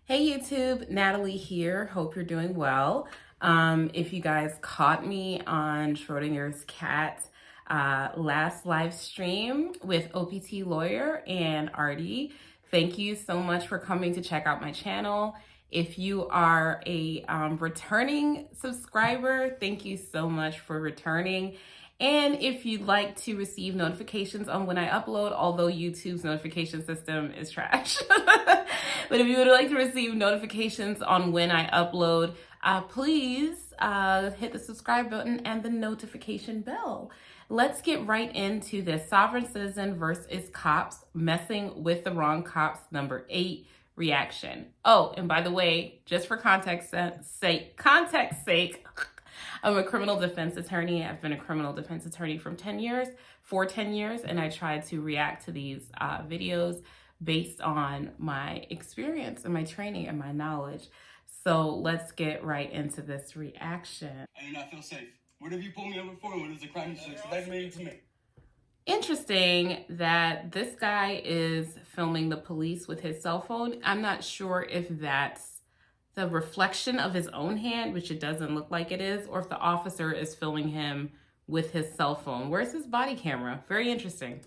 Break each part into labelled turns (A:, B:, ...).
A: Hey YouTube, Natalie here. Hope you're doing well. If you guys caught me on Schrodinger's cat last live stream with OPT Lawyer and Artie, thank you so much for coming to check out my channel. If you are a returning subscriber, thank you so much for returning. And if you'd like to receive notifications on when I upload, although YouTube's notification system is trash, but if you would like to receive notifications on when I upload, please hit the subscribe button and the notification bell. Let's get right into this. Sovereign Citizen versus Cops, Messing with the Wrong Cops, number 8 reaction. Oh, and by the way, just for context sake, I'm a criminal defense attorney. I've been a criminal defense attorney for 10 years, and I try to react to these videos based on my experience and my training and my knowledge. So let's get right into this reaction.
B: I do not feel safe. What have you pulled me over for? What is the crime you expect me to me?
A: Interesting that this guy is filming the police with his cell phone. I'm not sure if that's the reflection of his own hand, which it doesn't look like it is, or if the officer is filming him with his cell phone. Where's his body camera? Very interesting.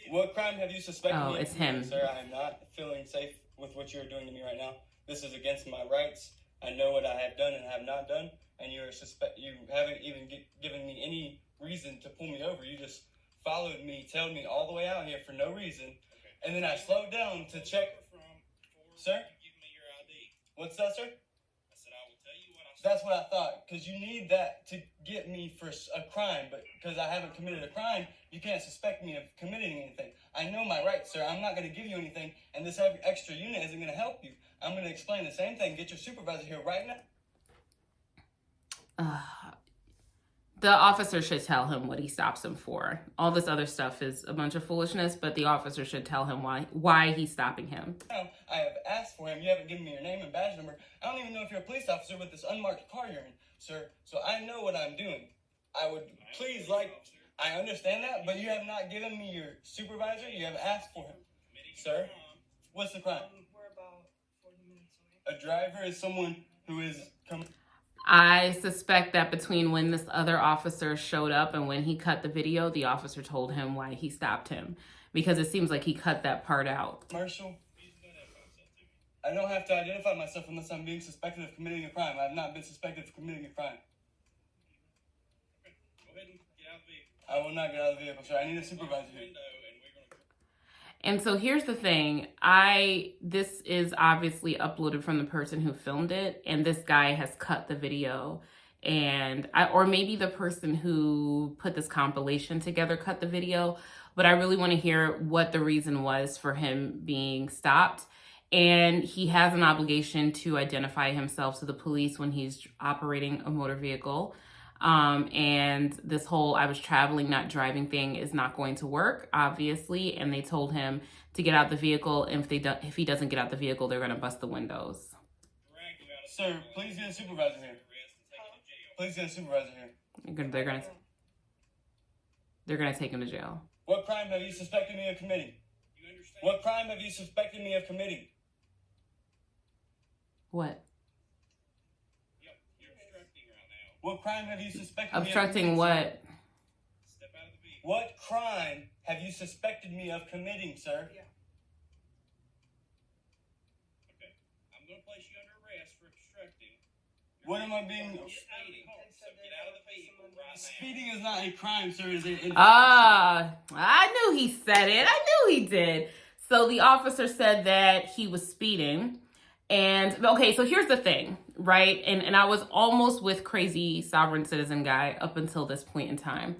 B: What crime have you suspected me of?
A: Oh, it's him.
B: Sir, I am not feeling safe with what you're doing to me right now. This is against my rights. I know what I have done and have not done, and you haven't even given me any reason to pull me over. You just followed me, tailed me all the way out here for no reason, and then I slowed down to check. Sir? What's that, sir? I said, I will tell you what I said. That's what I thought, because you need that to get me for a crime, but because I haven't committed a crime, you can't suspect me of committing anything. I know my rights, sir. I'm not going to give you anything, and this extra unit isn't going to help you. I'm going to explain the same thing. Get your supervisor here right now.
A: The officer should tell him what he stops him for. All this other stuff is a bunch of foolishness, but the officer should tell him why he's stopping him.
B: Now, I have asked for him. You haven't given me your name and badge number. I don't even know if you're a police officer with this unmarked car you're in, sir. So I know what I'm doing. I would please I understand that, but you have not given me your supervisor. You have asked for him. Sir, what's the crime?
C: We're about 40 minutes away.
B: A driver is someone who is
A: I suspect that between when this other officer showed up and when he cut the video, the officer told him why he stopped him. Because it seems like he cut that part out.
B: Commercial. I don't have to identify myself unless I'm being suspected of committing a crime. I have not been suspected of committing a crime.
C: Go ahead and get out of the vehicle.
B: I will not get out of the vehicle, sir. I need a supervisor here.
A: And so here's the thing. This is obviously uploaded from the person who filmed it, and this guy has cut the video. Or maybe the person who put this compilation together cut the video, but I really want to hear what the reason was for him being stopped. And he has an obligation to identify himself to the police when he's operating a motor vehicle. And this whole I was traveling, not driving thing is not going to work, obviously. And they told him to get out the vehicle. And if he doesn't get out the vehicle, they're going to bust the windows.
B: Sir, please get a supervisor here. Please get a supervisor here.
A: They're going to take him to jail.
B: What crime have you suspected me of committing? What crime have you suspected me of committing?
A: What?
B: What crime have you suspected me of
A: Obstructing
B: committing?
A: what?
C: Step out of the vehicle.
B: What crime have you suspected me of committing, sir?
C: Yeah. Okay. I'm going to place you under arrest for obstructing.
B: What am I being...
C: Speeding. So get out of the vehicle right now.
B: Speeding is not a crime, sir. Is it?
A: I knew he said it. I knew he did. So the officer said that he was speeding. And okay, so here's the thing, right? And I was almost with crazy sovereign citizen guy up until this point in time.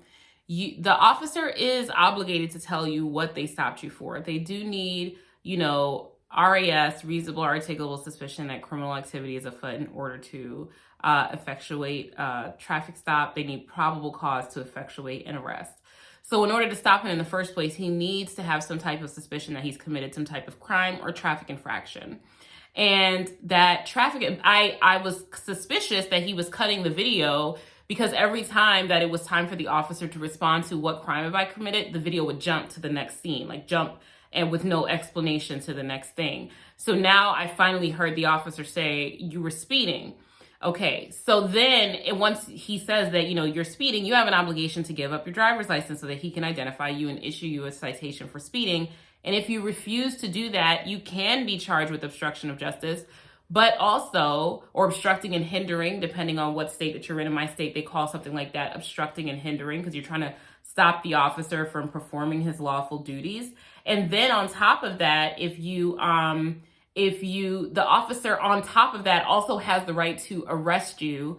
A: The officer is obligated to tell you what they stopped you for. They do need, RAS, reasonable articulable suspicion that criminal activity is afoot in order to effectuate a traffic stop. They need probable cause to effectuate an arrest. So in order to stop him in the first place, he needs to have some type of suspicion that he's committed some type of crime or traffic infraction. And that traffic, I was suspicious that he was cutting the video because every time that it was time for the officer to respond to what crime have I committed, the video would jump to the next scene, like jump and with no explanation to the next thing. So now I finally heard the officer say, you were speeding. Okay, so then once he says that, you're speeding, you have an obligation to give up your driver's license so that he can identify you and issue you a citation for speeding. And if you refuse to do that, you can be charged with obstruction of justice, but also, or obstructing and hindering, depending on what state that you're in. In my state, they call something like that obstructing and hindering, because you're trying to stop the officer from performing his lawful duties. And then on top of that, if the officer on top of that also has the right to arrest you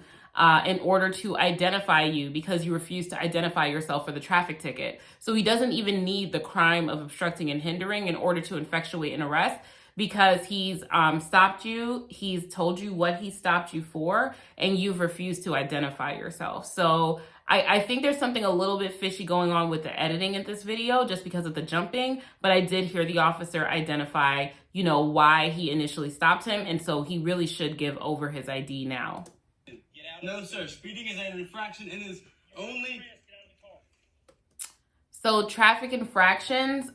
A: in order to identify you because you refuse to identify yourself for the traffic ticket. So he doesn't even need the crime of obstructing and hindering in order to effectuate an arrest, because he's stopped you, he's told you what he stopped you for, and you've refused to identify yourself. So I think there's something a little bit fishy going on with the editing in this video just because of the jumping, but I did hear the officer identify, why he initially stopped him, and so he really should give over his ID now.
C: Get out.
B: No, sir. Speeding is an infraction and is only...
A: So traffic infractions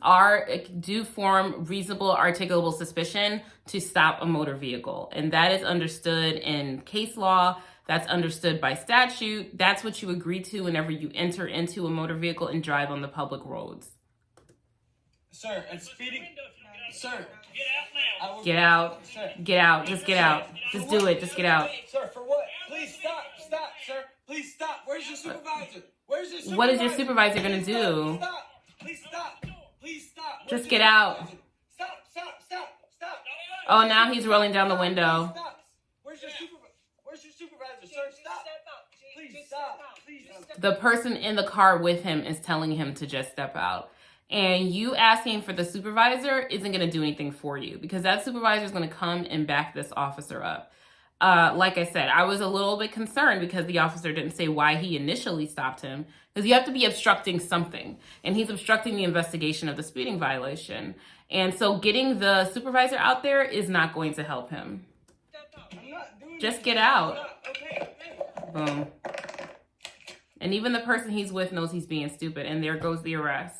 A: do form reasonable articulable suspicion to stop a motor vehicle. And that is understood in case law. That's understood by statute. That's what you agree to whenever you enter into a motor vehicle and drive on the public roads.
B: Sir, and speeding... Sir.
C: Get out now.
A: Get out.
B: Sir.
A: Get out. Just get out. Just do it. Just get out.
B: Sir, for what? Please stop. Stop, sir. Please stop. Where's your supervisor? Where's your supervisor?
A: What is your supervisor going to do?
B: Stop. Please stop. Please stop.
A: Just get out.
B: Stop.
A: Oh, now he's rolling down the window.
B: Stop. Where's your supervisor? Sir, stop. Please stop. Please stop.
A: The person in the car with him is telling him to just step out. And you asking for the supervisor isn't going to do anything for you, because that supervisor is going to come and back this officer up. Like I said, I was a little bit concerned because the officer didn't say why he initially stopped him, because you have to be obstructing something, and he's obstructing the investigation of the speeding violation. And so getting the supervisor out there is not going to help him. Just get out. Boom. And even the person he's with knows he's being stupid, and there goes the arrest.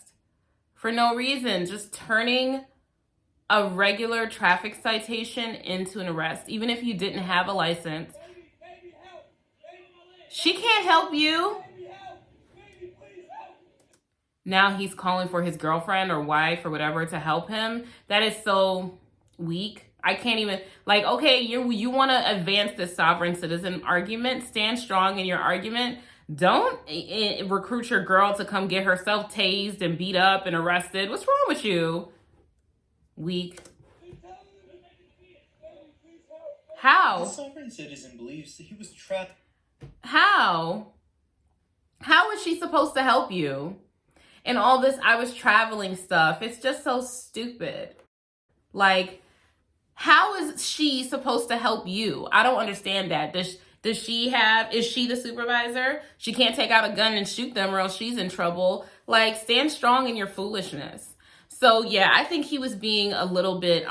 A: For no reason, just turning a regular traffic citation into an arrest, even if you didn't have a license. She can't help you. Now he's calling for his girlfriend or wife or whatever to help him. That is so weak. I can't even, okay, you want to advance this sovereign citizen argument, stand strong in your argument. Don't recruit your girl to come get herself tased and beat up and arrested. What's wrong with you? Weak. How?
D: The sovereign citizen believes that he was trapped.
A: How? How is she supposed to help you? And all this I was traveling stuff. It's just so stupid. How is she supposed to help you? I don't understand that. Is she the supervisor? She can't take out a gun and shoot them or else she's in trouble. Stand strong in your foolishness. So yeah, I think he was being a little bit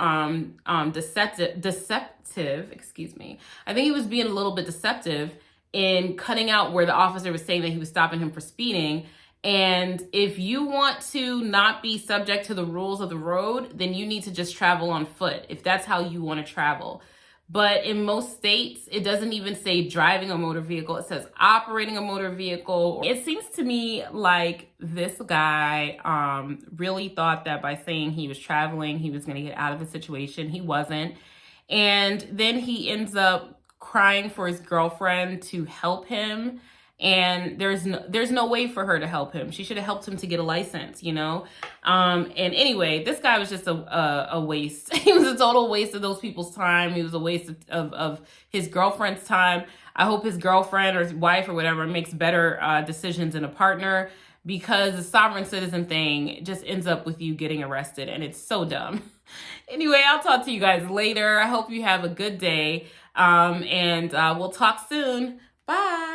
A: deceptive, excuse me. I think he was being a little bit deceptive in cutting out where the officer was saying that he was stopping him for speeding. And if you want to not be subject to the rules of the road, then you need to just travel on foot, if that's how you want to travel. But in most states, it doesn't even say driving a motor vehicle. It says operating a motor vehicle. It seems to me like this guy really thought that by saying he was traveling, he was going to get out of the situation. He wasn't. And then he ends up crying for his girlfriend to help him. And there's no way for her to help him. She should have helped him to get a license, And anyway, this guy was just a waste. He was a total waste of those people's time. He was a waste of his girlfriend's time. I hope his girlfriend or his wife or whatever makes better decisions in a partner, because the sovereign citizen thing just ends up with you getting arrested, and it's so dumb. Anyway, I'll talk to you guys later. I hope you have a good day, and we'll talk soon. Bye.